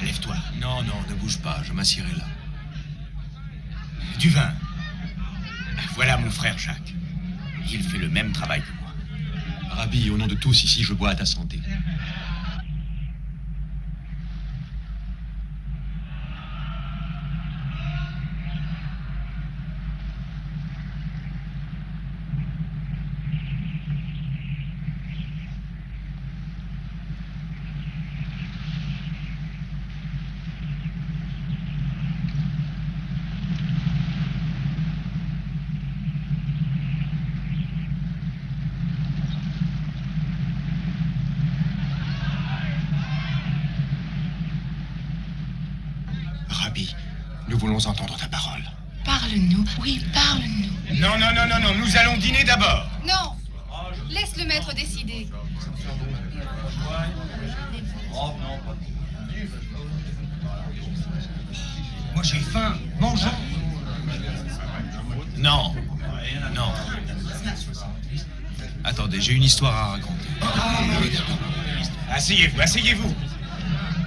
Lève-toi. Non, non, ne bouge pas, je m'assierai là. Du vin. Voilà mon frère Jacques. Il fait le même travail que moi. Rabbi, au nom de tous ici, je bois à ta santé. Rabbi, nous voulons entendre ta parole. Parle-nous, oui, parle-nous. Non, non, non, non, non, nous allons dîner d'abord. Non, laisse le maître décider. Moi j'ai faim, mangeons. Non, non. Attendez, j'ai une histoire à raconter. Asseyez-vous, asseyez-vous.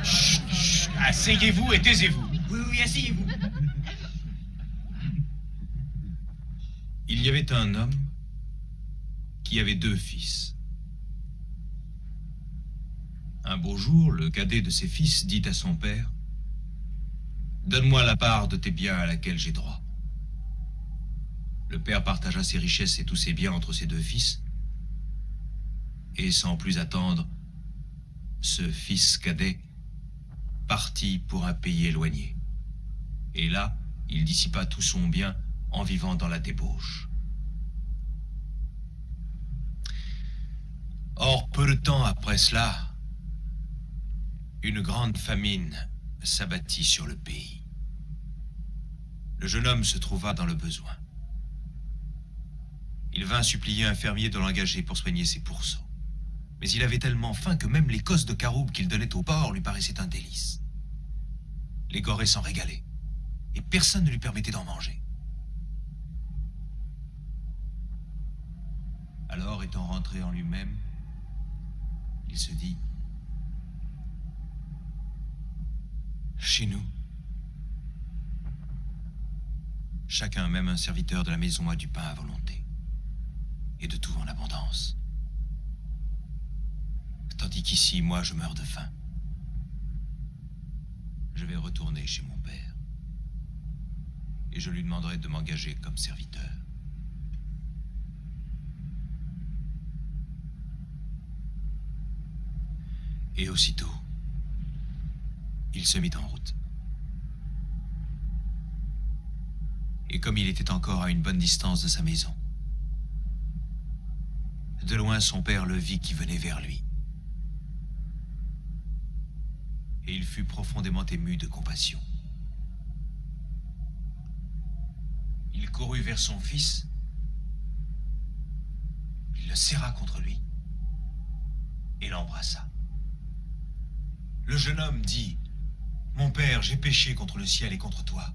Chut, chut, asseyez-vous et taisez-vous. Oui, oui, asseyez-vous. Il y avait un homme qui avait 2 fils. Un beau jour, le cadet de ses fils dit à son père: « Donne-moi la part de tes biens à laquelle j'ai droit. » Le père partagea ses richesses et tous ses biens entre ses 2 fils. Et sans plus attendre, ce fils cadet partit pour un pays éloigné. Et là, il dissipa tout son bien en vivant dans la débauche. Or, peu de temps après cela, une grande famine s'abattit sur le pays. Le jeune homme se trouva dans le besoin. Il vint supplier un fermier de l'engager pour soigner ses pourceaux. Mais il avait tellement faim que même l'écosse de caroube qu'il donnait au porc lui paraissait un délice. Les gorées s'en régalaient, et personne ne lui permettait d'en manger. Alors, étant rentré en lui-même, il se dit: chez nous, chacun, même un serviteur de la maison, a du pain à volonté, et de tout en abondance. Tandis qu'ici, moi, je meurs de faim. Je vais retourner chez mon père, et je lui demanderai de m'engager comme serviteur. Et aussitôt, il se mit en route. Et comme il était encore à une bonne distance de sa maison, de loin son père le vit qui venait vers lui. Et il fut profondément ému de compassion. Il courut vers son fils, il le serra contre lui et l'embrassa. Le jeune homme dit: « Mon père, j'ai péché contre le ciel et contre toi.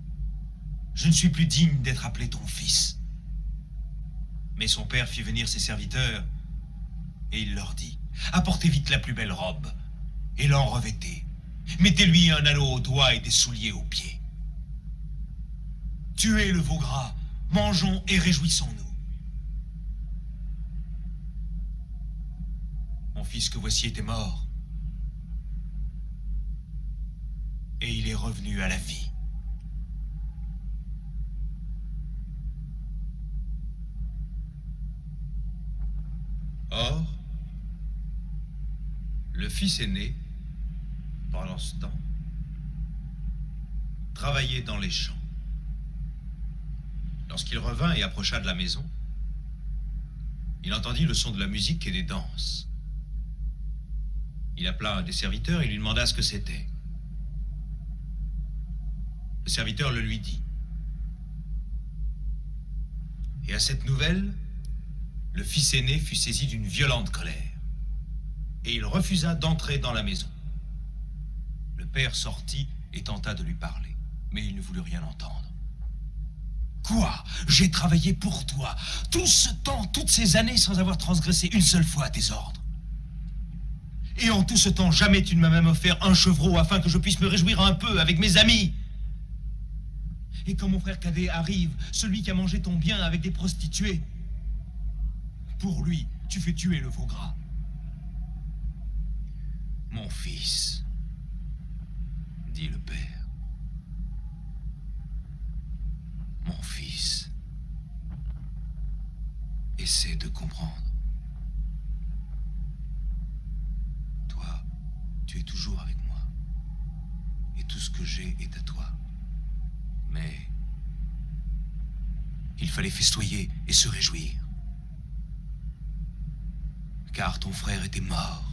Je ne suis plus digne d'être appelé ton fils. » Mais son père fit venir ses serviteurs et il leur dit: « Apportez vite la plus belle robe et l'en revêtez. Mettez-lui un anneau au doigt et des souliers aux pieds. Tuez le veau gras, mangeons et réjouissons-nous. Mon fils que voici était mort, et il est revenu à la vie. » Or, le fils aîné, pendant ce temps, travaillait dans les champs. Lorsqu'il revint et approcha de la maison, il entendit le son de la musique et des danses. Il appela un des serviteurs et lui demanda ce que c'était. Le serviteur le lui dit. Et à cette nouvelle, le fils aîné fut saisi d'une violente colère, et il refusa d'entrer dans la maison. Le père sortit et tenta de lui parler, mais il ne voulut rien entendre. « Quoi? J'ai travaillé pour toi, tout ce temps, toutes ces années, sans avoir transgressé une seule fois tes ordres. Et en tout ce temps, jamais tu ne m'as même offert un chevreau afin que je puisse me réjouir un peu avec mes amis. Et quand mon frère cadet arrive, celui qui a mangé ton bien avec des prostituées, pour lui, tu fais tuer le veau gras. Mon fils, dit le père. Mon fils, essaie de comprendre. Toi, tu es toujours avec moi. Et tout ce que j'ai est à toi. Mais il fallait festoyer et se réjouir. Car ton frère était mort.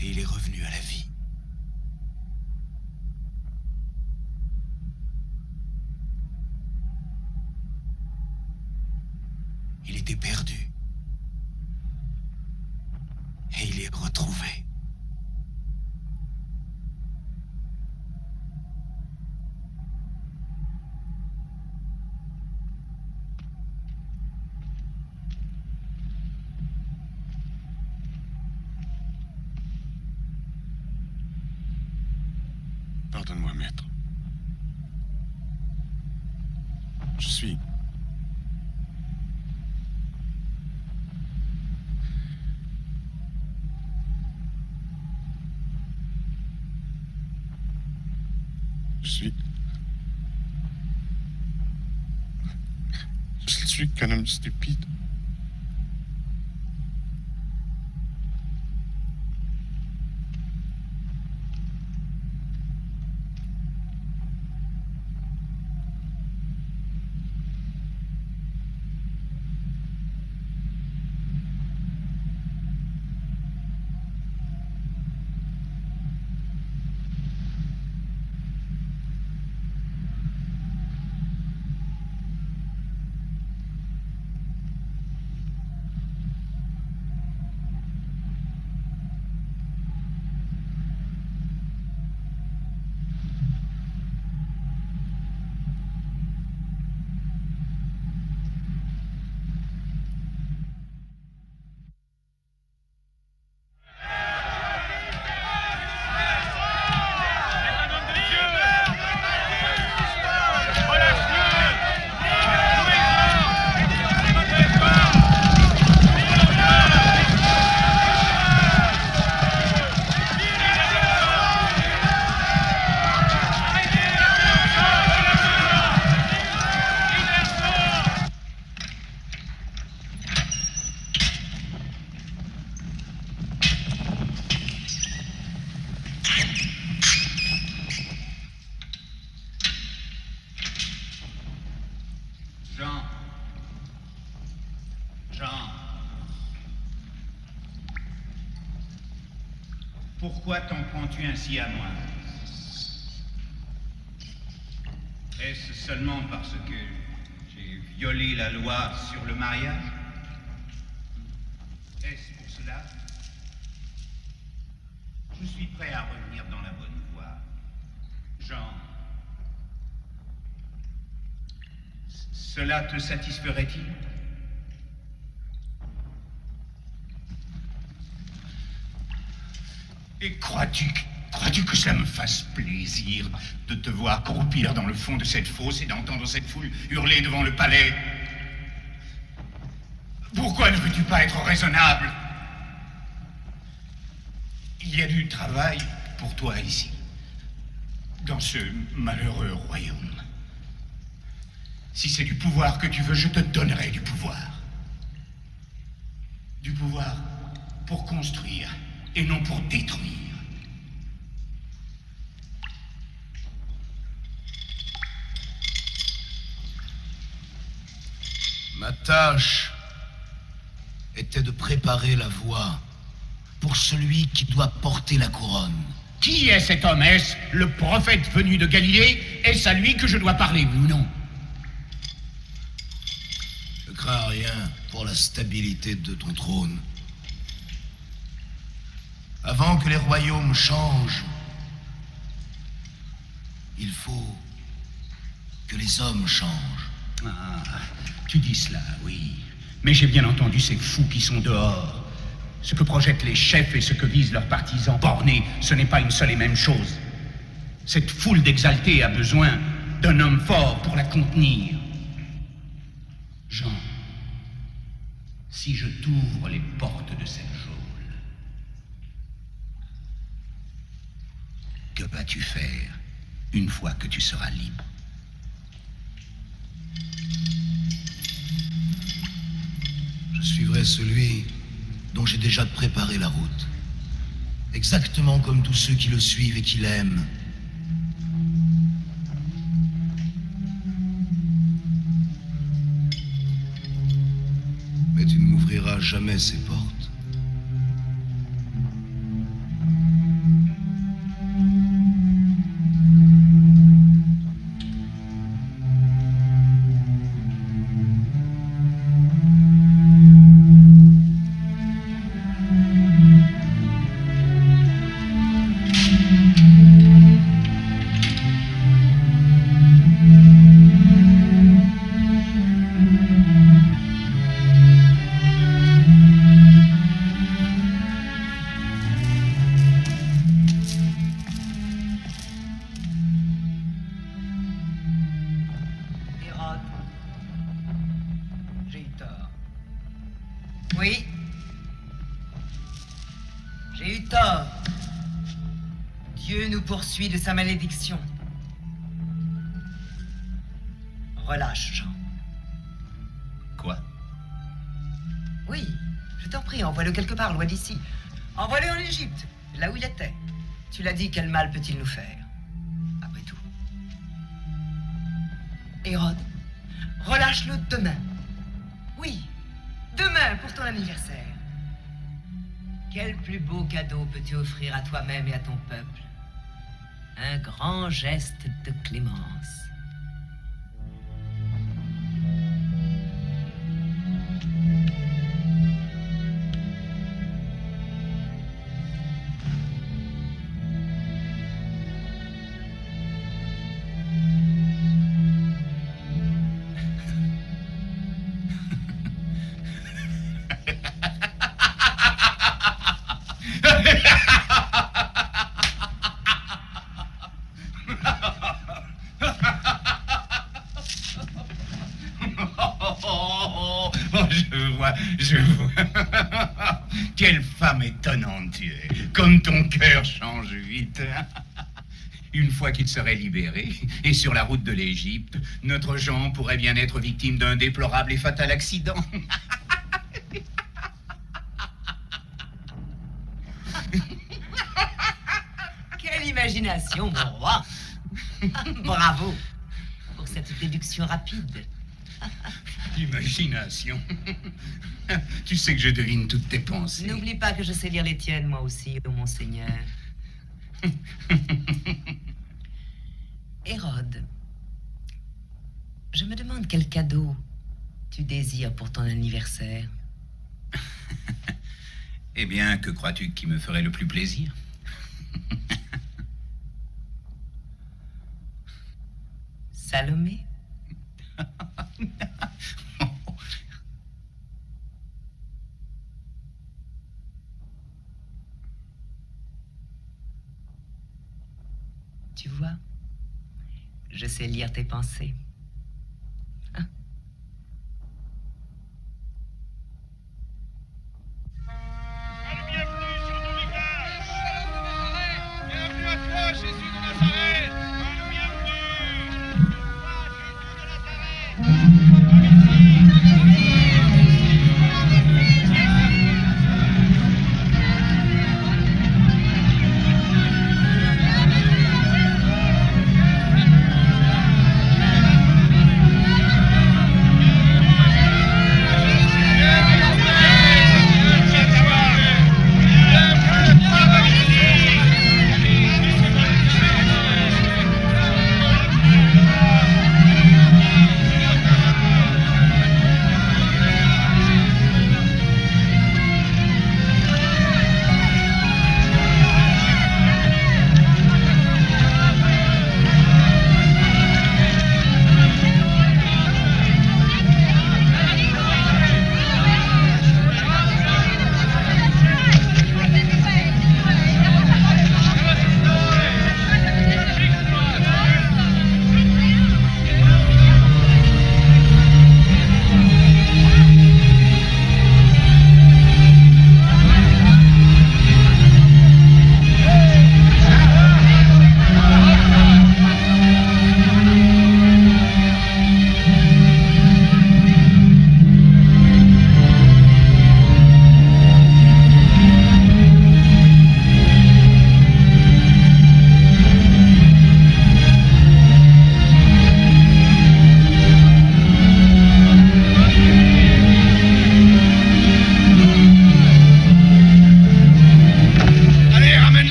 Et il est revenu à la vie. Il était perdu. Et il est retrouvé. Pardonne-moi, maître. Je suis... Je suis qu'un homme stupide. Pourquoi t'en prends-tu ainsi à moi? Est-ce seulement parce que j'ai violé la loi sur le mariage? Est-ce pour cela? Je suis prêt à revenir dans la bonne voie. Jean, cela te satisferait-il? Et crois-tu que cela me fasse plaisir de te voir croupir dans le fond de cette fosse et d'entendre cette foule hurler devant le palais? Pourquoi ne veux-tu pas être raisonnable? Il y a du travail pour toi ici, dans ce malheureux royaume. Si c'est du pouvoir que tu veux, je te donnerai du pouvoir. Du pouvoir pour construire et non pour détruire. Ma tâche était de préparer la voie pour celui qui doit porter la couronne. Qui est cet homme? Est-ce le prophète venu de Galilée? Est-ce à lui que je dois parler, oui ou non? Je crains rien pour la stabilité de ton trône. Avant que les royaumes changent, il faut que les hommes changent. Ah, tu dis cela, oui. Mais j'ai bien entendu ces fous qui sont dehors. Ce que projettent les chefs et ce que visent leurs partisans bornés, ce n'est pas une seule et même chose. Cette foule d'exaltés a besoin d'un homme fort pour la contenir. Jean, si je t'ouvre les portes de cette geôle, que vas-tu faire une fois que tu seras libre? Je suivrai celui dont j'ai déjà préparé la route. Exactement comme tous ceux qui le suivent et qui l'aiment. Mais tu ne m'ouvriras jamais ces portes. Oui. J'ai eu tort. Dieu nous poursuit de sa malédiction. Relâche, Jean. Quoi? Oui, je t'en prie, envoie-le quelque part, loin d'ici. Envoie-le en Égypte, là où il était. Tu l'as dit, quel mal peut-il nous faire? Après tout. Hérode, relâche-le demain. Oui, demain pour ton anniversaire. Quel plus beau cadeau peux-tu offrir à toi-même et à ton peuple? Un grand geste de clémence. Je vois. Quelle femme étonnante tu es. Comme ton cœur change vite. Une fois qu'il serait libéré et sur la route de l'Égypte, notre Jean pourrait bien être victime d'un déplorable et fatal accident. Quelle imagination, mon roi. Bravo pour cette déduction rapide. Imagination. Tu sais que je devine toutes tes pensées. N'oublie pas que je sais lire les tiennes, moi aussi, ô monseigneur. Hérode, je me demande quel cadeau tu désires pour ton anniversaire. Eh bien, que crois-tu qui me ferait le plus plaisir? Salomé? Tu vois, je sais lire tes pensées.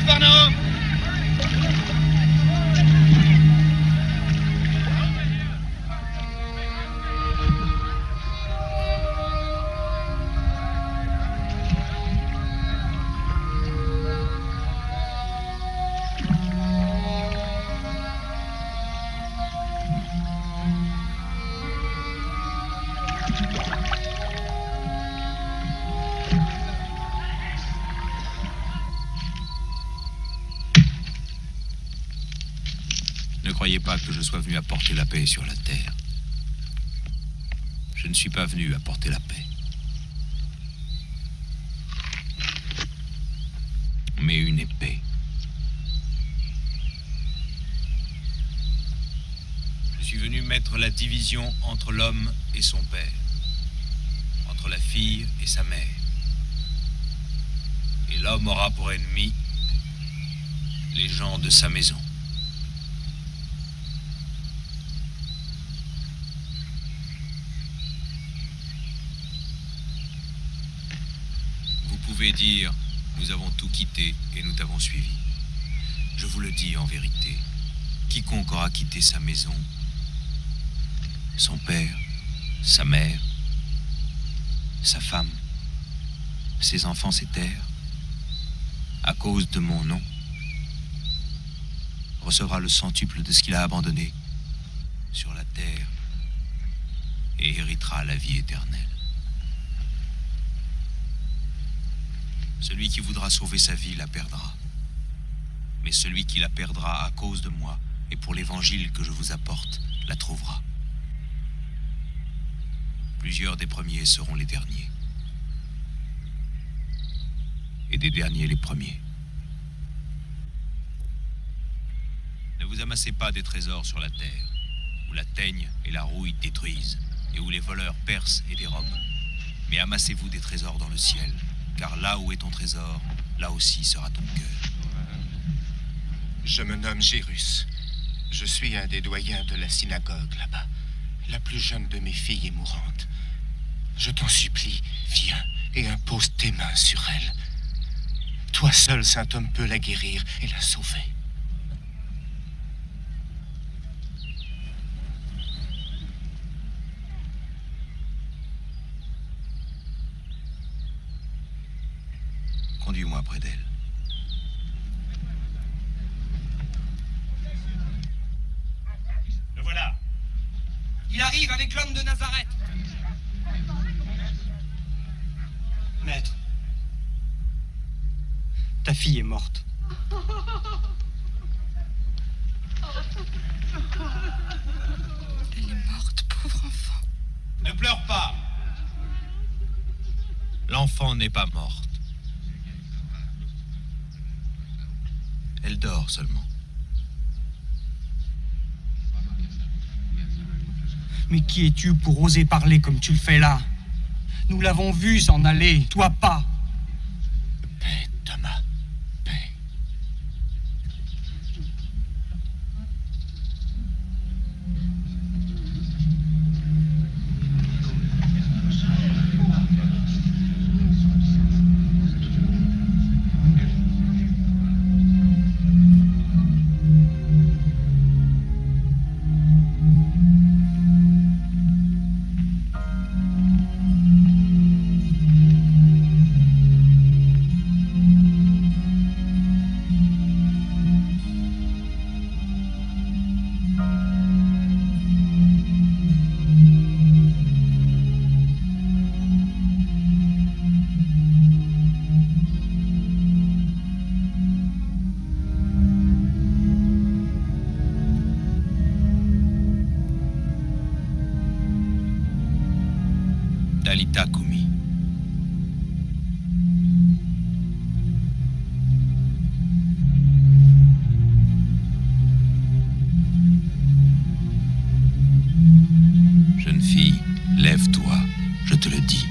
Capharnaüm! Ne croyez pas que je sois venu apporter la paix sur la terre. Je ne suis pas venu apporter la paix. Mais une épée. Je suis venu mettre la division entre l'homme et son père, entre la fille et sa mère. Et l'homme aura pour ennemi les gens de sa maison. Vous pouvez dire, nous avons tout quitté et nous t'avons suivi. Je vous le dis en vérité, quiconque aura quitté sa maison, son père, sa mère, sa femme, ses enfants, ses terres, à cause de mon nom, recevra le centuple de ce qu'il a abandonné sur la terre et héritera la vie éternelle. Celui qui voudra sauver sa vie la perdra. Mais celui qui la perdra à cause de moi et pour l'évangile que je vous apporte, la trouvera. Plusieurs des premiers seront les derniers. Et des derniers les premiers. Ne vous amassez pas des trésors sur la terre, où la teigne et la rouille détruisent, et où les voleurs percent et dérobent. Mais amassez-vous des trésors dans le ciel, car là où est ton trésor, là aussi sera ton cœur. Je me nomme Gérus. Je suis un des doyens de la synagogue là-bas. La plus jeune de mes filles est mourante. Je t'en supplie, viens et impose tes mains sur elle. Toi seul, saint homme, peux la guérir et la sauver. Conduis-moi près d'elle. Le voilà. Il arrive avec l'homme de Nazareth. Maître, ta fille est morte. Elle est morte, pauvre enfant. Ne pleure pas. L'enfant n'est pas morte. Elle dort seulement. Mais qui es-tu pour oser parler comme tu le fais là? Nous l'avons vu s'en aller, toi pas. Paix, Thomas, paix. Dalita Kumi. Jeune fille, lève-toi, je te le dis.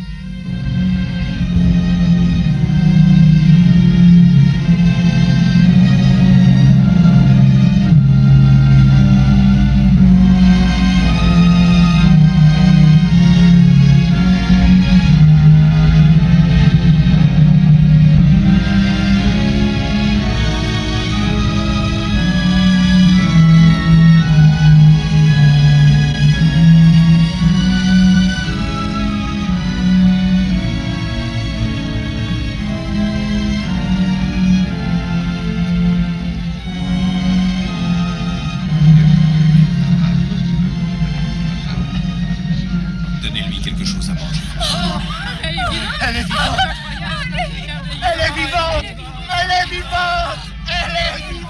Elle est vivante. Elle est vivante. Elle est vivante. Elle est vivante.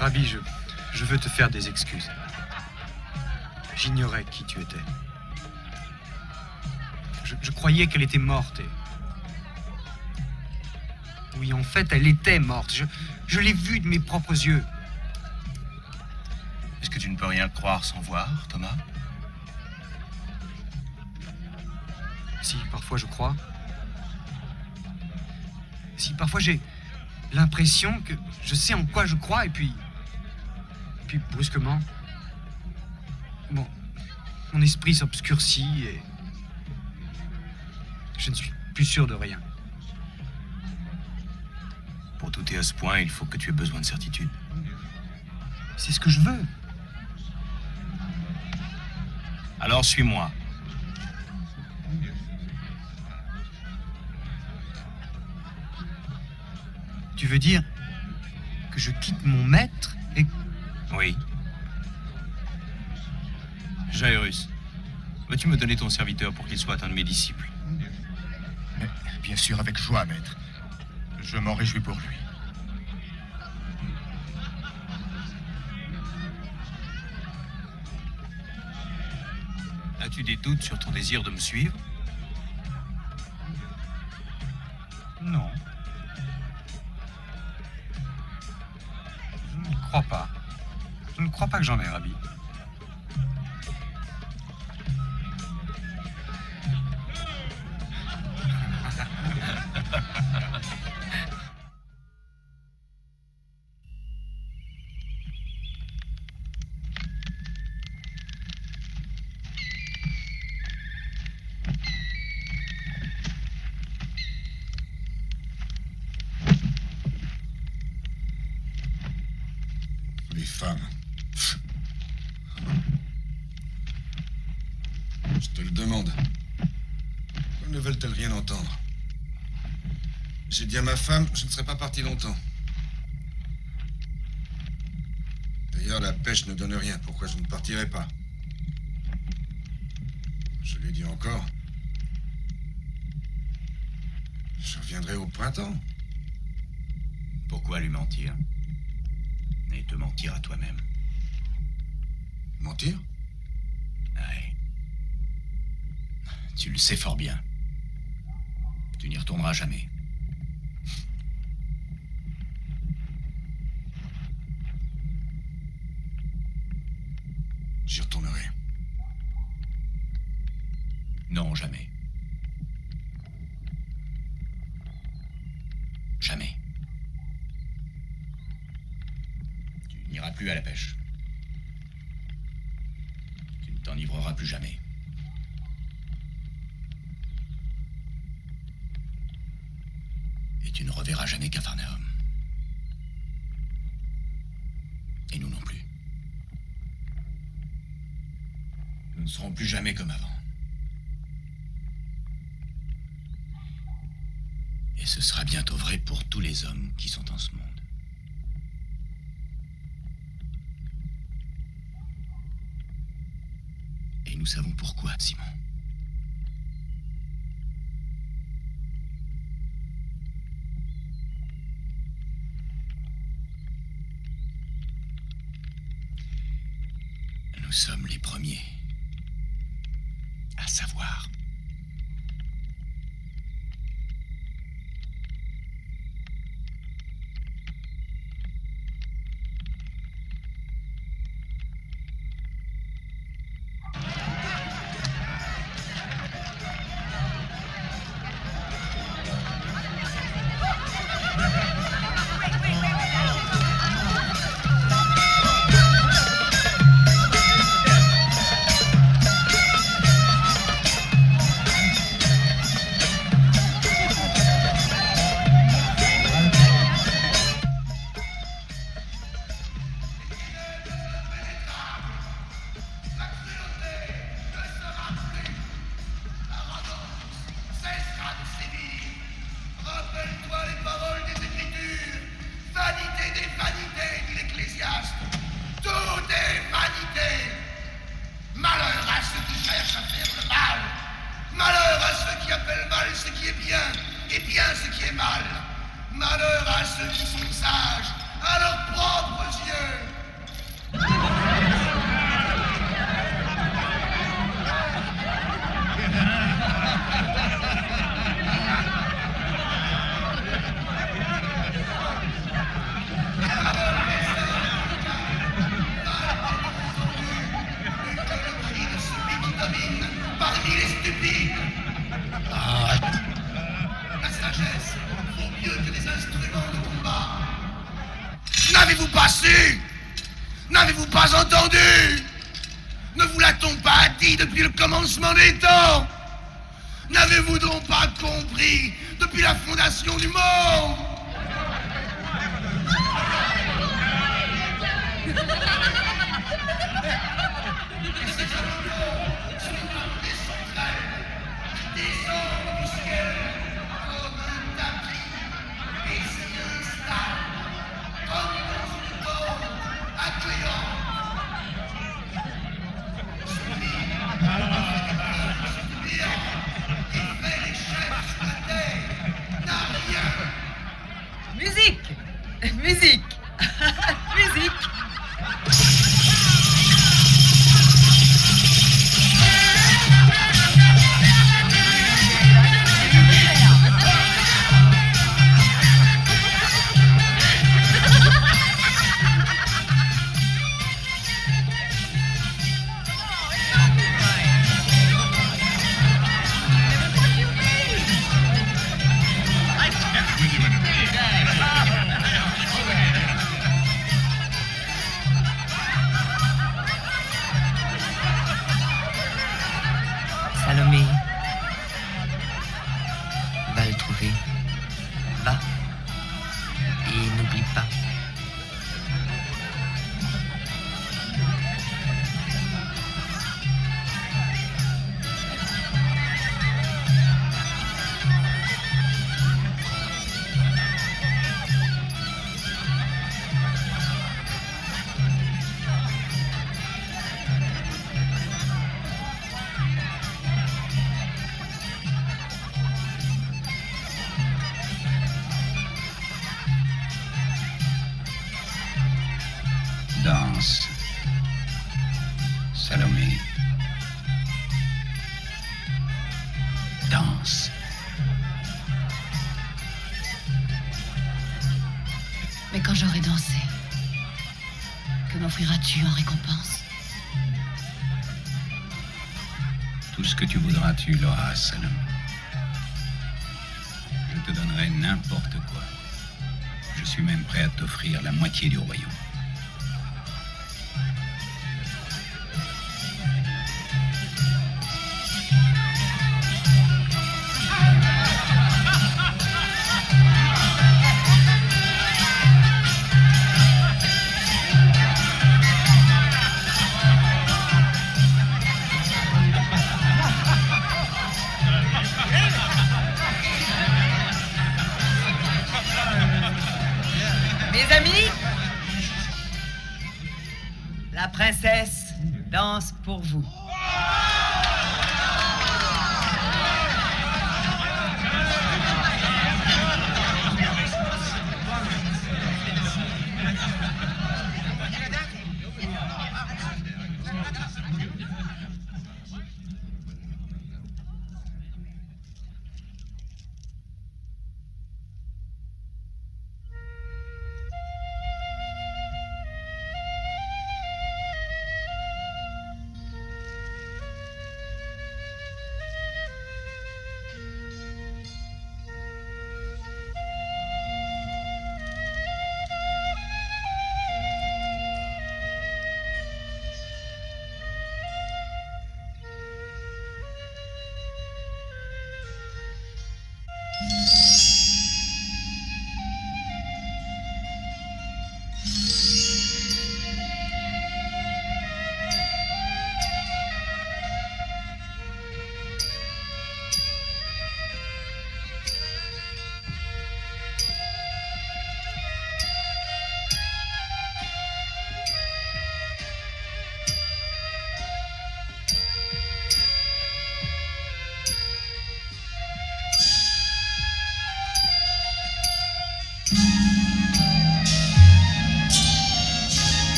Rabbi, je veux te faire des excuses. J'ignorais qui tu étais. Je croyais qu'elle était morte et... Oui, en fait, elle était morte. Je l'ai vue de mes propres yeux. Est-ce que tu ne peux rien croire sans voir, Thomas? Si, parfois je crois. Si, parfois j'ai l'impression que je sais en quoi je crois et puis brusquement, mon esprit s'obscurcit et je ne suis plus sûr de rien. Pour douter à ce point, il faut que tu aies besoin de certitude. C'est ce que je veux. Alors suis-moi. Tu veux dire que je quitte mon maître et... Oui. Jairus, veux-tu me donner ton serviteur pour qu'il soit un de mes disciples? Mais, bien sûr, avec joie, maître. Je m'en réjouis pour lui. As-tu des doutes sur ton désir de me suivre? Non. Je ne crois pas. Je ne crois pas que j'en ai, Rabbi. Les femmes. Je te le demande. Pourquoi ne veulent-elles rien entendre? J'ai dit à ma femme, je ne serais pas parti longtemps. D'ailleurs, la pêche ne donne rien. Pourquoi je ne partirai pas? Je lui ai dit encore. Je reviendrai au printemps. Pourquoi lui mentir? Et te mentir à toi-même. Mentir? Ouais. Tu le sais fort bien. Tu n'y retourneras jamais. J'y retournerai. Non, jamais. Jamais. Tu n'iras plus à la pêche. Tu ne t'enivreras plus jamais. Et tu ne reverras jamais Capharnaüm. Et nous non plus. Nous ne serons plus jamais comme avant. Et ce sera bientôt vrai pour tous les hommes qui sont en ce monde. Et nous savons pourquoi, Simon. Nous sommes les premiers à savoir. mal. Malheur à ceux qui sont sages, à leurs propres yeux. Parmi les stupides. Ah. La sagesse vaut mieux que des instruments de combat. N'avez-vous pas su? N'avez-vous pas entendu? Ne vous l'a-t-on pas dit depuis le commencement des temps? N'avez-vous donc pas compris depuis la fondation du monde? Musique! Musique! Musique! Salomé, va le trouver. Va. Et n'oublie pas. Danse. Salomé. Danse. Mais quand j'aurai dansé, que m'offriras-tu en récompense? Tout ce que tu voudras, tu l'auras, Salomé. Je te donnerai n'importe quoi. Je suis même prêt à t'offrir la moitié du royaume. Mes amis, la princesse danse pour vous.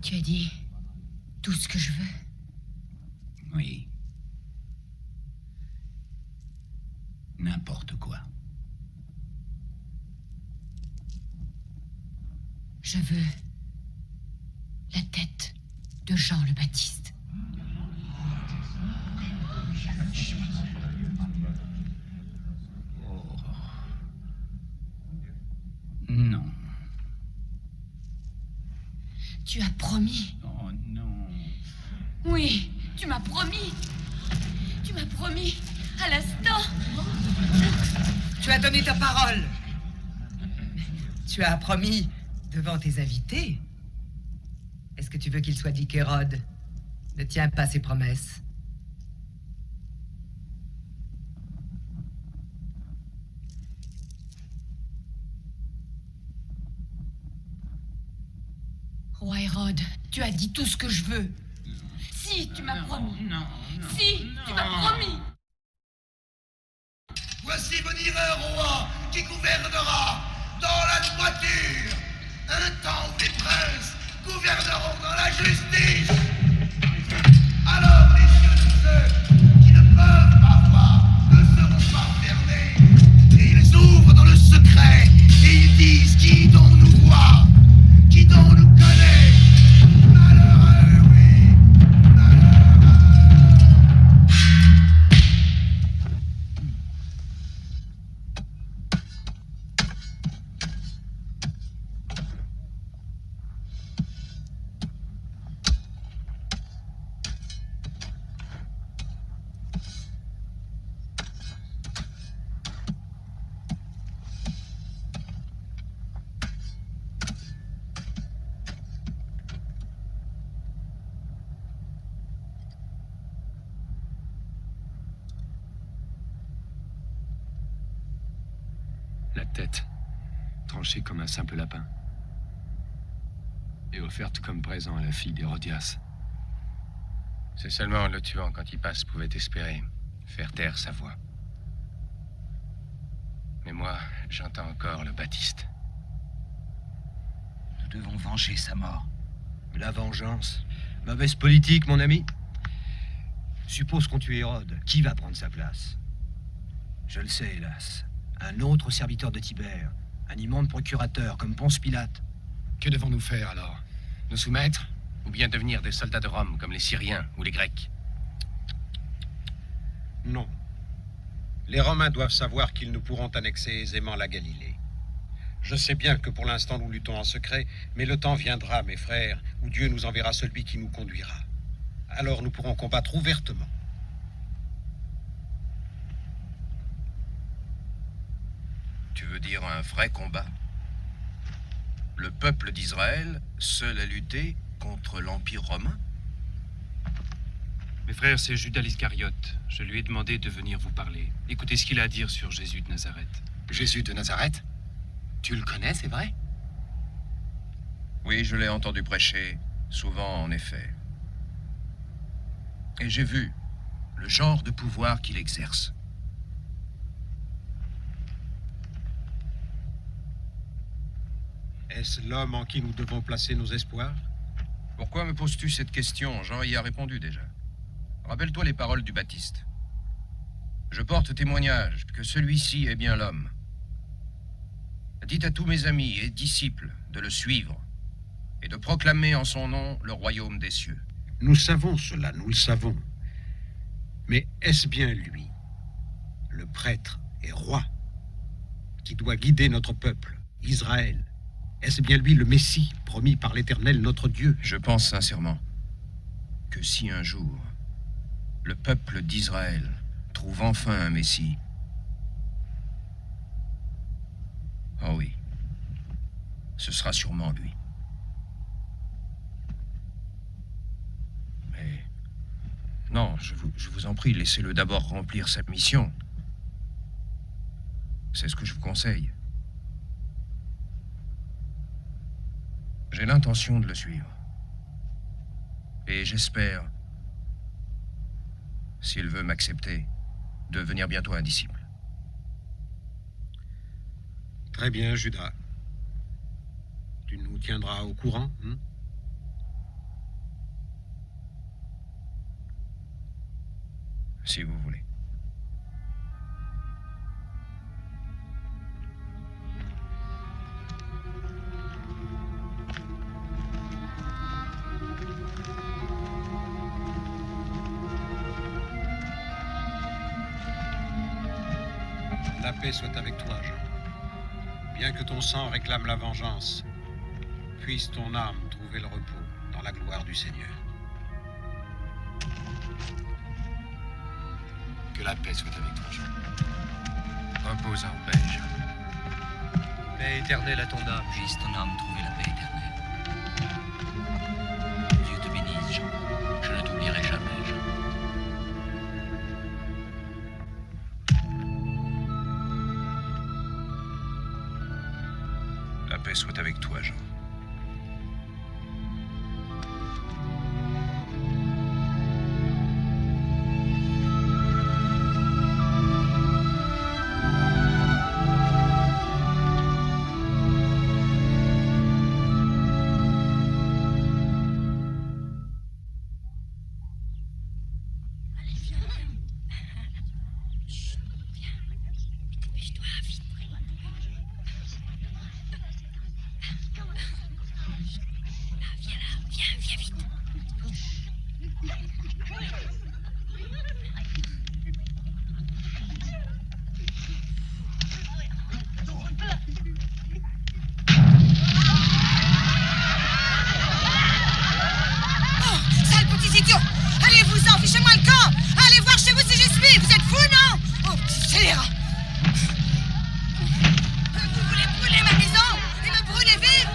Tu as dit tout ce que je veux. Oui. N'importe quoi. Je veux la tête de Jean le Baptiste. Oh. Non. Tu as promis. Oh non. Oui, tu m'as promis. Tu m'as promis à l'instant. Tu as donné ta parole. Tu as promis devant tes invités. Est-ce que tu veux qu'il soit dit qu'Hérode ne tient pas ses promesses? Roi Hérode, tu as dit tout ce que je veux. Si, tu m'as promis. Non. Si, tu m'as promis. Voici venir un roi qui gouvernera dans la droiture. Un temps où les princes gouverneront dans la justice. Alors les yeux de ceux qui ne peuvent pas voir ne seront pas fermés. Et ils ouvrent dans le secret et ils disent qui donc nous voit, qui donc nous connaît. Malheureux, oui, malheureux. La tête, tranchée comme un simple lapin, et offerte comme présent à la fille d'Hérodias. C'est seulement en le tuant qu'Antipas pouvait espérer faire taire sa voix. Mais moi, j'entends encore le Baptiste. Nous devons venger sa mort. La vengeance? Mauvaise politique, mon ami. Suppose qu'on tue Hérode. Qui va prendre sa place? Je le sais, hélas. Un autre serviteur de Tibère. Un immonde procurateur, comme Ponce Pilate. Que devons-nous faire alors? Nous soumettre? Ou bien devenir des soldats de Rome, comme les Syriens ou les Grecs? Non. Les Romains doivent savoir qu'ils nous pourront annexer aisément la Galilée. Je sais bien que pour l'instant nous luttons en secret, mais le temps viendra, mes frères, où Dieu nous enverra celui qui nous conduira. Alors nous pourrons combattre ouvertement. Tu veux dire un vrai combat? Le peuple d'Israël, seul à lutter contre l'Empire romain? Mes frères, c'est Judas l'Iscariote. Je lui ai demandé de venir vous parler. Écoutez ce qu'il a à dire sur Jésus de Nazareth. Jésus de Nazareth? Tu le connais, c'est vrai? Oui, je l'ai entendu prêcher, souvent en effet. Et j'ai vu le genre de pouvoir qu'il exerce. Est-ce l'homme en qui nous devons placer nos espoirs? Pourquoi me poses-tu cette question? Jean y a répondu déjà. Rappelle-toi les paroles du Baptiste. Je porte témoignage que celui-ci est bien l'homme. Dites à tous mes amis et disciples de le suivre et de proclamer en son nom le royaume des cieux. Nous savons cela, nous le savons. Mais est-ce bien lui, le prêtre et roi, qui doit guider notre peuple, Israël? Est-ce bien lui le Messie, promis par l'Éternel notre Dieu? Je pense sincèrement que si un jour le peuple d'Israël trouve enfin un Messie, oh oui, ce sera sûrement lui. Mais non, je vous en prie, laissez-le d'abord remplir sa mission. C'est ce que je vous conseille. J'ai l'intention de le suivre. Et j'espère, s'il veut m'accepter, de devenir bientôt un disciple. Très bien, Judas. Tu nous tiendras au courant, hein? si vous voulez. La paix soit avec toi, Jean. Bien que ton sang réclame la vengeance, puisse ton âme trouver le repos dans la gloire du Seigneur. Que la paix soit avec toi, Jean. Repose en paix, Jean. Paix éternelle à ton âme. Puisse ton âme trouver la paix éternelle. Dieu te bénisse, Jean. Je ne t'oublierai jamais, Jean. La paix soit avec toi, Jean. Allez-vous-en, fichez-moi le camp! Allez voir chez vous si j'y suis! Vous êtes fous, non? Oh, petit scélérat! Vous voulez brûler ma maison et me brûler vive?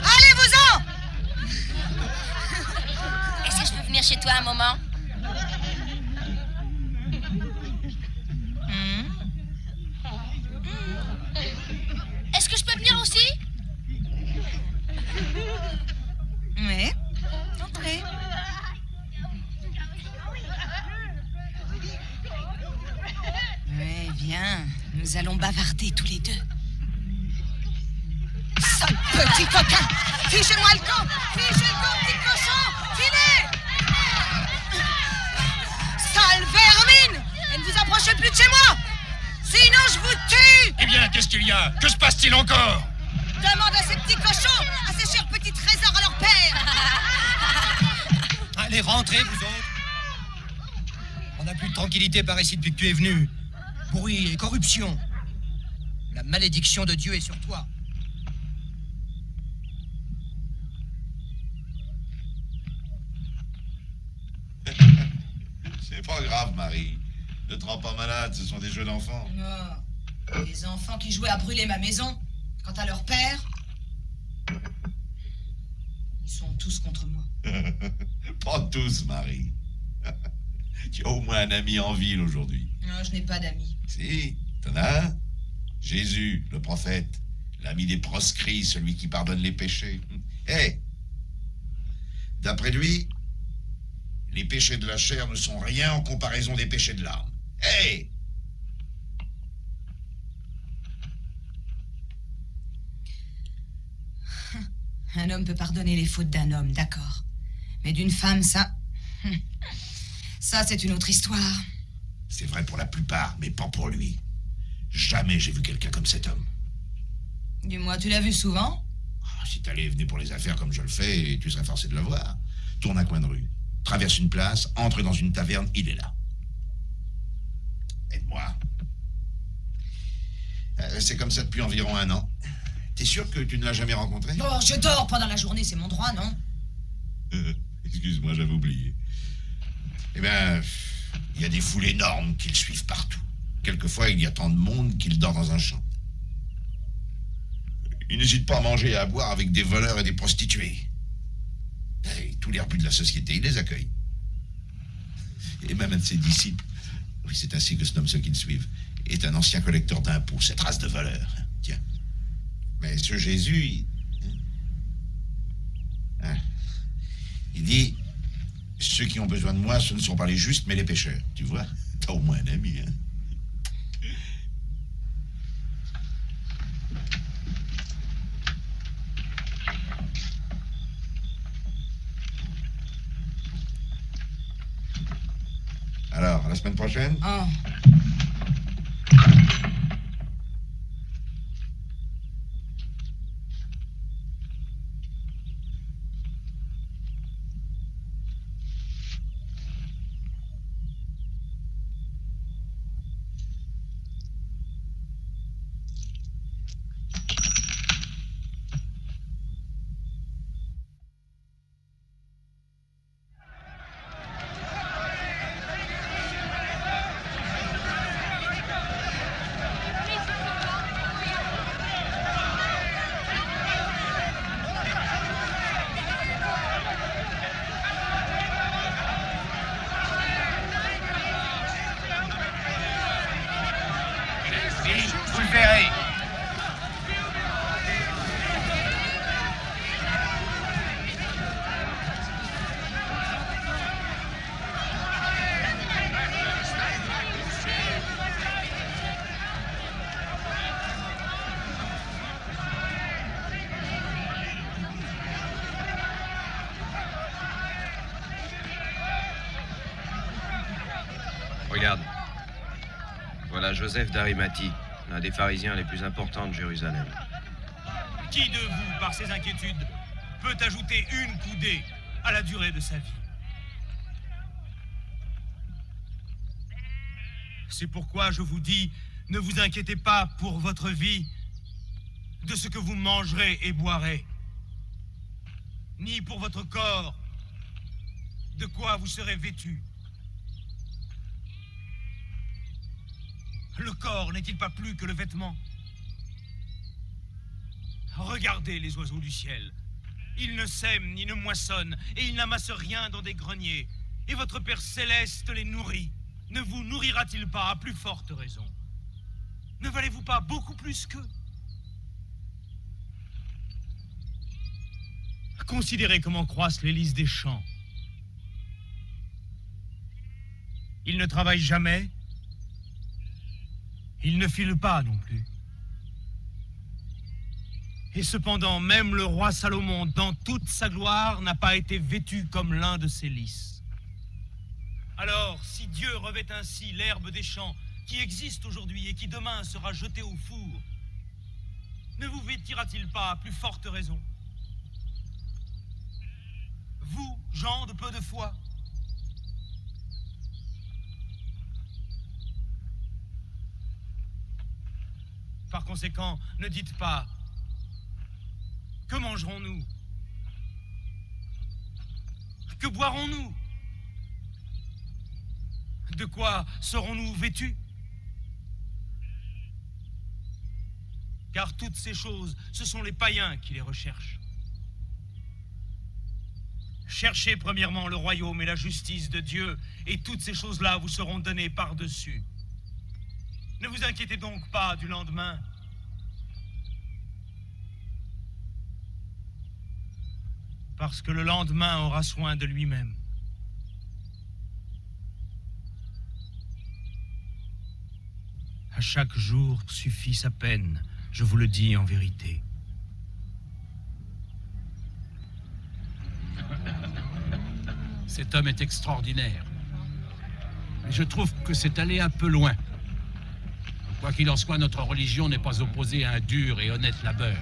Allez-vous-en! Est-ce que je peux venir chez toi un moment? Est-ce que je peux venir aussi? Oui, entrez. Oui, viens. Nous allons bavarder tous les deux. Sale petit coquin! Fichez-moi le camp! Fichez le camp, petit cochon! Filez! Sale vermine! Et ne vous approchez plus de chez moi! Sinon, je vous tue! Eh bien, qu'est-ce qu'il y a? Que se passe-t-il encore? Demande à ces petits cochons, à ces chers petits trésors à leur père! Allez, rentrez, vous autres. On n'a plus de tranquillité par ici depuis que tu es venu. Bruit et corruption. La malédiction de Dieu est sur toi. C'est pas grave, Marie. Ne te rends pas malade, ce sont des jeux d'enfants. Non, les enfants qui jouaient à brûler ma maison. Quant à leur père, ils sont tous contre moi. Pas tous, Marie. Tu as au moins un ami en ville aujourd'hui. Non, je n'ai pas d'amis. Si, t'en as un. Jésus, le prophète, l'ami des proscrits, celui qui pardonne les péchés. Hé, d'après lui, les péchés de la chair ne sont rien en comparaison des péchés de l'âme. Hé! Un homme peut pardonner les fautes d'un homme, d'accord. Mais d'une femme, ça... Ça, c'est une autre histoire. C'est vrai pour la plupart, mais pas pour lui. Jamais j'ai vu quelqu'un comme cet homme. Dis-moi, tu l'as vu souvent? Si t'allais venir pour les affaires comme je le fais, tu serais forcé de le voir. Tourne un coin de rue, traverse une place, entre dans une taverne, il est là. Aide-moi. C'est comme ça depuis environ 1 an. T'es sûr que tu ne l'as jamais rencontré? Oh, je dors pendant la journée, c'est mon droit, non? Excuse-moi, j'avais oublié. Eh bien, il y a des foules énormes qui le suivent partout. Quelquefois, il y a tant de monde qu'il dort dans un champ. Il n'hésite pas à manger et à boire avec des voleurs et des prostituées. Et tous les rebus de la société, il les accueille. Et même un de ses disciples, oui, c'est ainsi que se nomment ceux qui le suivent, est un ancien collecteur d'impôts, cette race de voleurs. Tiens. Mais ce Jésus, il dit, ceux qui ont besoin de moi, ce ne sont pas les justes, mais les pécheurs. Tu vois, t'as au moins un ami, hein. la semaine prochaine? Oh. Vous le verrez. Regarde. Voilà Joseph d'Arimathie, l'un des pharisiens les plus importants de Jérusalem. Qui de vous, par ses inquiétudes, peut ajouter une coudée à la durée de sa vie? C'est pourquoi je vous dis, ne vous inquiétez pas pour votre vie de ce que vous mangerez et boirez, ni pour votre corps, de quoi vous serez vêtus. Le corps n'est-il pas plus que le vêtement? Regardez les oiseaux du ciel. Ils ne sèment ni ne moissonnent, et ils n'amassent rien dans des greniers. Et votre Père céleste les nourrit. Ne vous nourrira-t-il pas à plus forte raison? Ne valez-vous pas beaucoup plus qu'eux? Considérez comment croissent les lys des champs. Ils ne travaillent jamais. Ils ne filent pas non plus. Et cependant, même le roi Salomon, dans toute sa gloire, n'a pas été vêtu comme l'un de ces lys. Alors, si Dieu revêt ainsi l'herbe des champs, qui existe aujourd'hui et qui demain sera jetée au four, ne vous vêtira-t-il pas à plus forte raison? Vous, gens de peu de foi? Par conséquent, ne dites pas « Que mangerons-nous? Que boirons-nous? De quoi serons-nous vêtus? » Car toutes ces choses, ce sont les païens qui les recherchent. Cherchez premièrement le royaume et la justice de Dieu, et toutes ces choses-là vous seront données par-dessus. Ne vous inquiétez donc pas du lendemain. Parce que le lendemain aura soin de lui-même. À chaque jour suffit sa peine, je vous le dis en vérité. Cet homme est extraordinaire. Mais je trouve que c'est allé un peu loin. Quoi qu'il en soit, notre religion n'est pas opposée à un dur et honnête labeur.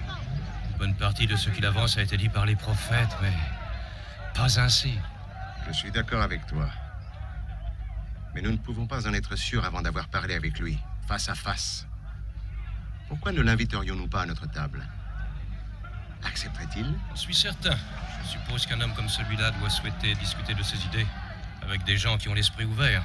Une bonne partie de ce qu'il avance a été dit par les prophètes, mais pas ainsi. Je suis d'accord avec toi. Mais nous ne pouvons pas en être sûrs avant d'avoir parlé avec lui, face à face. Pourquoi ne l'inviterions-nous pas à notre table? Accepterait-il? Je suis certain. Je suppose qu'un homme comme celui-là doit souhaiter discuter de ses idées avec des gens qui ont l'esprit ouvert.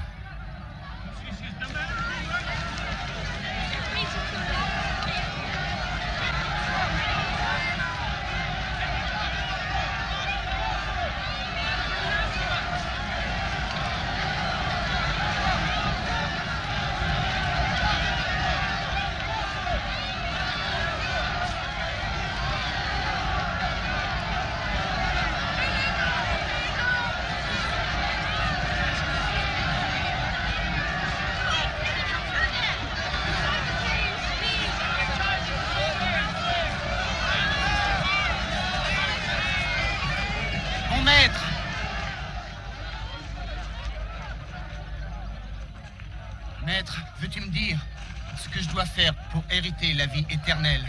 dois faire pour hériter la vie éternelle?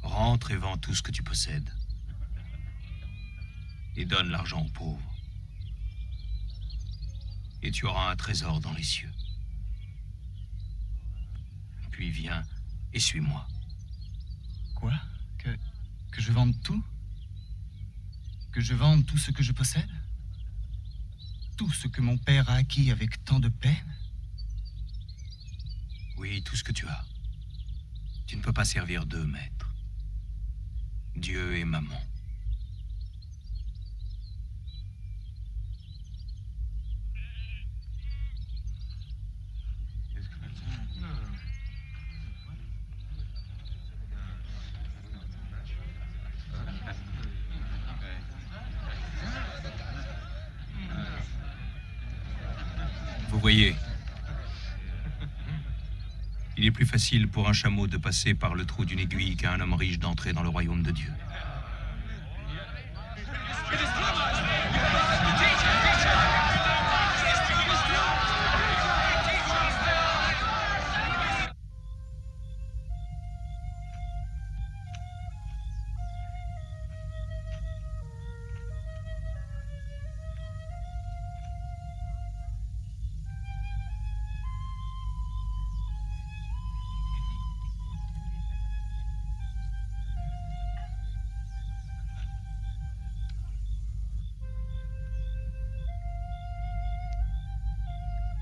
Rentre et vends tout ce que tu possèdes. Et donne l'argent aux pauvres. Et tu auras un trésor dans les cieux. Puis viens et suis-moi. Quoi? Que je vende tout? Que je vende tout ce que je possède? Tout ce que mon père a acquis avec tant de peine? Oui, tout ce que tu as. Tu ne peux pas servir deux maîtres. Dieu et maman. Vous voyez, il est plus facile pour un chameau de passer par le trou d'une aiguille qu'à un homme riche d'entrer dans le royaume de Dieu.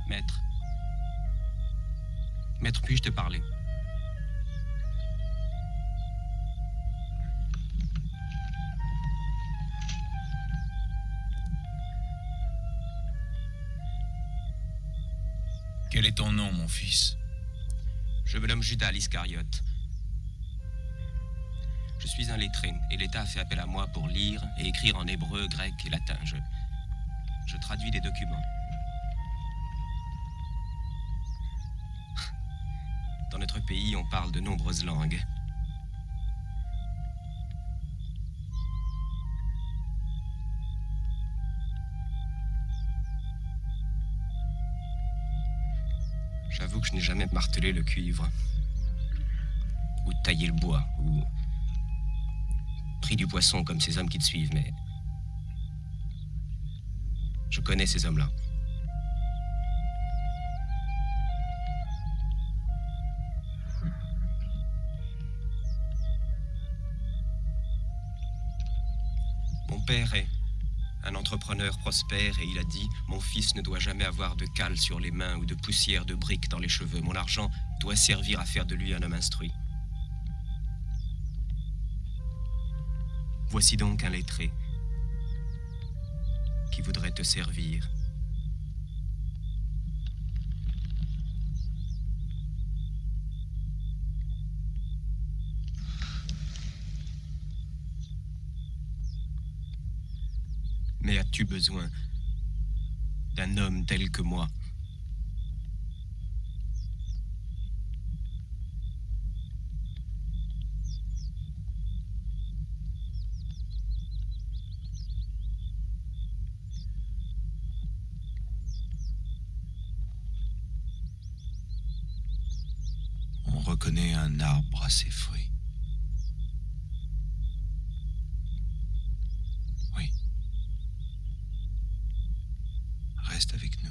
Maître. Maître, puis-je te parler? Quel est ton nom, mon fils? Je me nomme Judas l'Iscariote. Je suis un lettré, et l'État a fait appel à moi pour lire et écrire en hébreu, grec et latin. Je traduis des documents. Dans notre pays, on parle de nombreuses langues. J'avoue que je n'ai jamais martelé le cuivre, ou taillé le bois, ou pris du poisson comme ces hommes qui te suivent, mais je connais ces hommes-là. Mon père est un entrepreneur prospère et il a dit « Mon fils ne doit jamais avoir de cale sur les mains ou de poussière de briques dans les cheveux. Mon argent doit servir à faire de lui un homme instruit. » Voici donc un lettré qui voudrait te servir. Mais as-tu besoin d'un homme tel que moi? On reconnaît un arbre à ses fruits. Oui. Reste avec nous.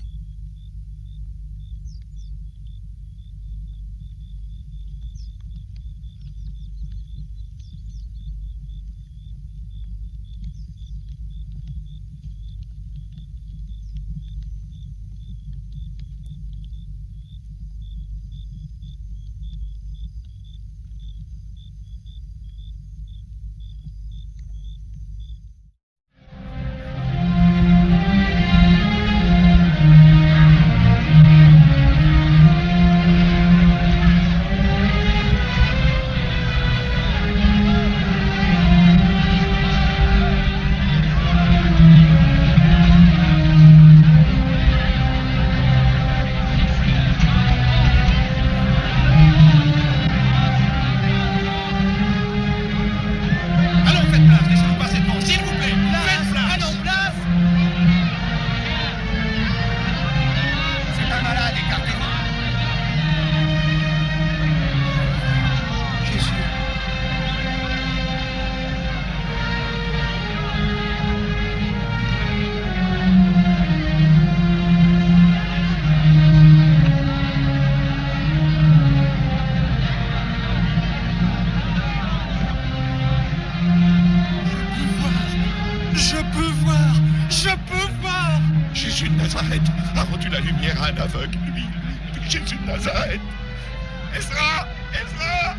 Nazareth a rendu la lumière à un aveugle, lui, Jésus de Nazareth. Ezra! Ezra!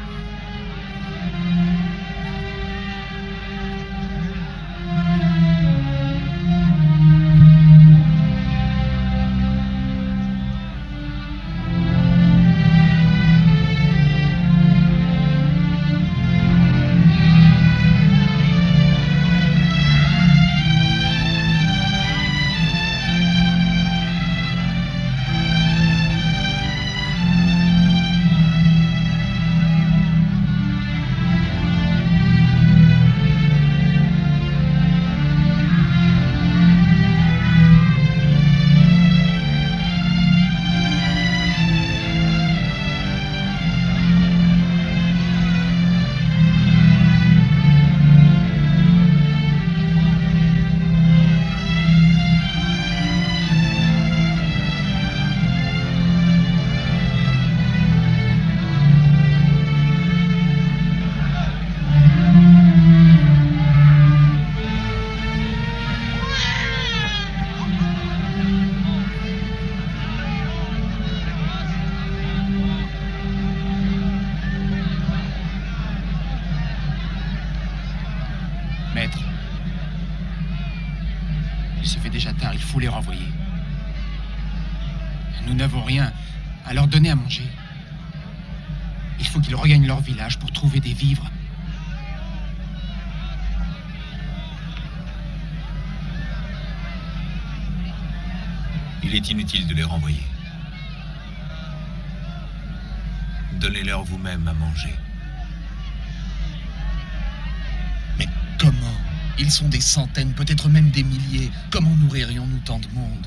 Maître, il se fait déjà tard, il faut les renvoyer. Nous n'avons rien à leur donner à manger. Il faut qu'ils regagnent leur village pour trouver des vivres. Il est inutile de les renvoyer. Donnez-leur vous-même à manger. Mais comment? Ils sont des centaines, peut-être même des milliers. Comment nourririons-nous tant de monde?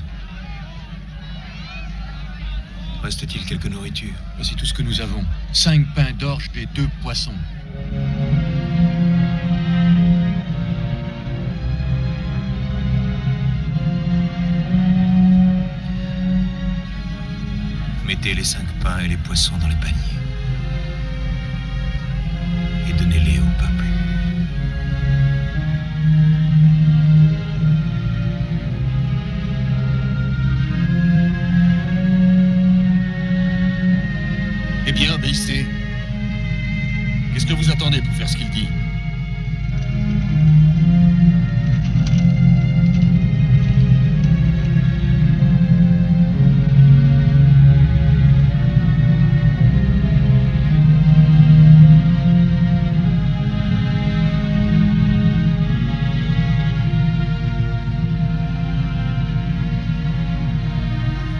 Reste-t-il quelque nourriture? Voici tout ce que nous avons. 5 pains d'orge et 2 poissons. Mettez les 5 pains et les poissons dans les paniers. Et donnez-les au peuple. Eh bien, obéissez. Qu'est-ce que vous attendez pour faire ce qu'il dit?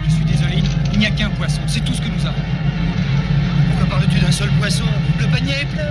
Je suis désolé, il n'y a qu'un poisson, c'est tout ce que nous avons. Pourquoi parles-tu d'un seul poisson? Le panier est plein.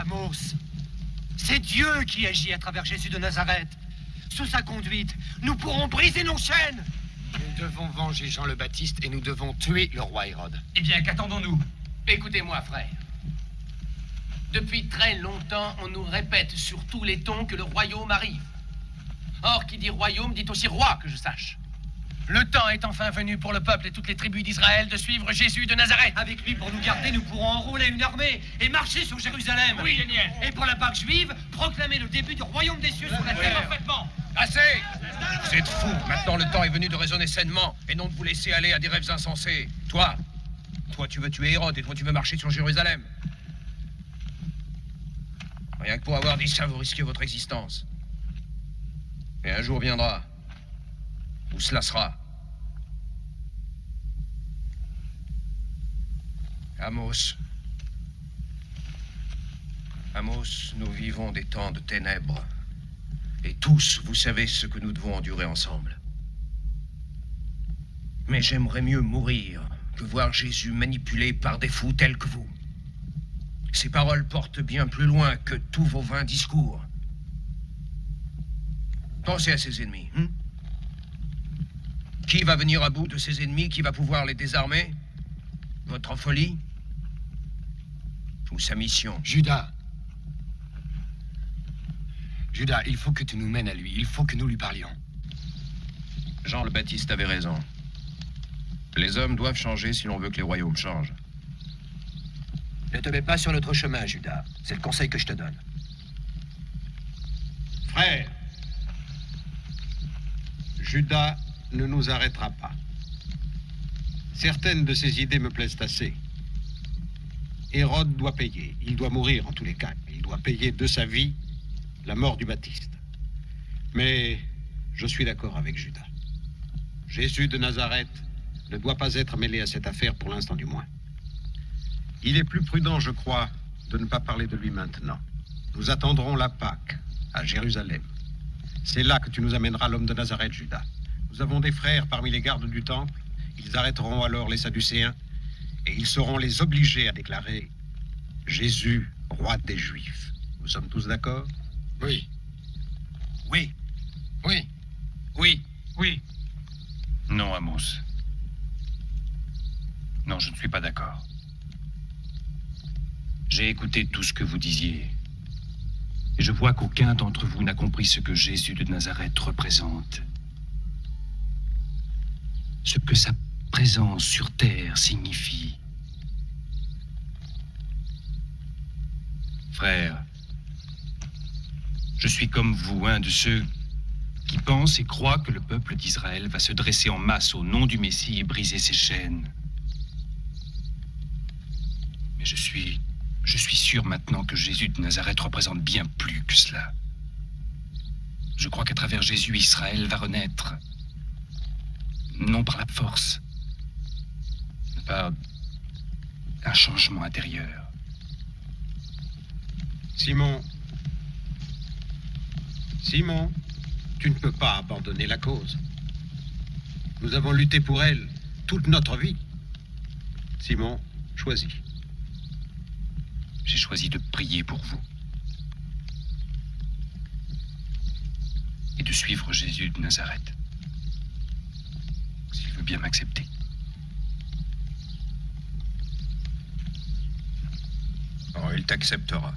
Amos, c'est Dieu qui agit à travers Jésus de Nazareth. sous sa conduite, nous pourrons briser nos chaînes. Nous devons venger Jean le Baptiste et nous devons tuer le roi Hérode. Eh bien, qu'attendons-nous? Écoutez-moi, frère. Depuis très longtemps, on nous répète sur tous les tons que le royaume arrive. Or, qui dit royaume dit aussi roi, que je sache. Le temps est enfin venu pour le peuple et toutes les tribus d'Israël de suivre Jésus de Nazareth. Avec lui pour nous garder, nous pourrons enrôler une armée et marcher sur Jérusalem. Oui, génial. Et pour la Pâque juive, proclamer le début du royaume des cieux sur la terre. Parfaitement. Assez! Vous êtes fous. Maintenant, le temps est venu de raisonner sainement et non de vous laisser aller à des rêves insensés. Toi, tu veux tuer Hérode et toi, tu veux marcher sur Jérusalem. Rien que pour avoir dit ça, vous risquez votre existence. Et un jour viendra où cela sera. Amos, nous vivons des temps de ténèbres. Et tous, vous savez ce que nous devons endurer ensemble. Mais j'aimerais mieux mourir que voir Jésus manipulé par des fous tels que vous. Ces paroles portent bien plus loin que tous vos vains discours. Pensez à ses ennemis. Qui va venir à bout de ses ennemis? Qui va pouvoir les désarmer? Votre folie? Ou sa mission? Judas, il faut que tu nous mènes à lui. Il faut que nous lui parlions. Jean le Baptiste avait raison. Les hommes doivent changer si l'on veut que les royaumes changent. Ne te mets pas sur notre chemin, Judas. C'est le conseil que je te donne. Frère, Judas ne nous arrêtera pas. Certaines de ses idées me plaisent assez. Hérode doit payer. Il doit mourir en tous les cas. Il doit payer de sa vie la mort du Baptiste. Mais je suis d'accord avec Judas. Jésus de Nazareth ne doit pas être mêlé à cette affaire pour l'instant du moins. Il est plus prudent, je crois, de ne pas parler de lui maintenant. Nous attendrons la Pâque à Jérusalem. C'est là que tu nous amèneras l'homme de Nazareth, Judas. Nous avons des frères parmi les gardes du temple. Ils arrêteront alors les Sadducéens et ils seront les obligés à déclarer Jésus, roi des Juifs. Nous sommes tous d'accord? Oui. Oui. Oui. Oui. Oui. Non, Amos. Non, je ne suis pas d'accord. J'ai écouté tout ce que vous disiez. Et je vois qu'aucun d'entre vous n'a compris ce que Jésus de Nazareth représente. Ce que sa présence sur terre signifie. Frère, je suis comme vous, un de ceux qui pensent et croient que le peuple d'Israël va se dresser en masse au nom du Messie et briser ses chaînes. Mais je suis sûr maintenant que Jésus de Nazareth représente bien plus que cela. Je crois qu'à travers Jésus, Israël va renaître. Non par la force, mais par un changement intérieur. Simon, tu ne peux pas abandonner la cause. Nous avons lutté pour elle toute notre vie. Simon, choisis. J'ai choisi de prier pour vous. Et de suivre Jésus de Nazareth. S'il veut bien m'accepter. Oh, il t'acceptera.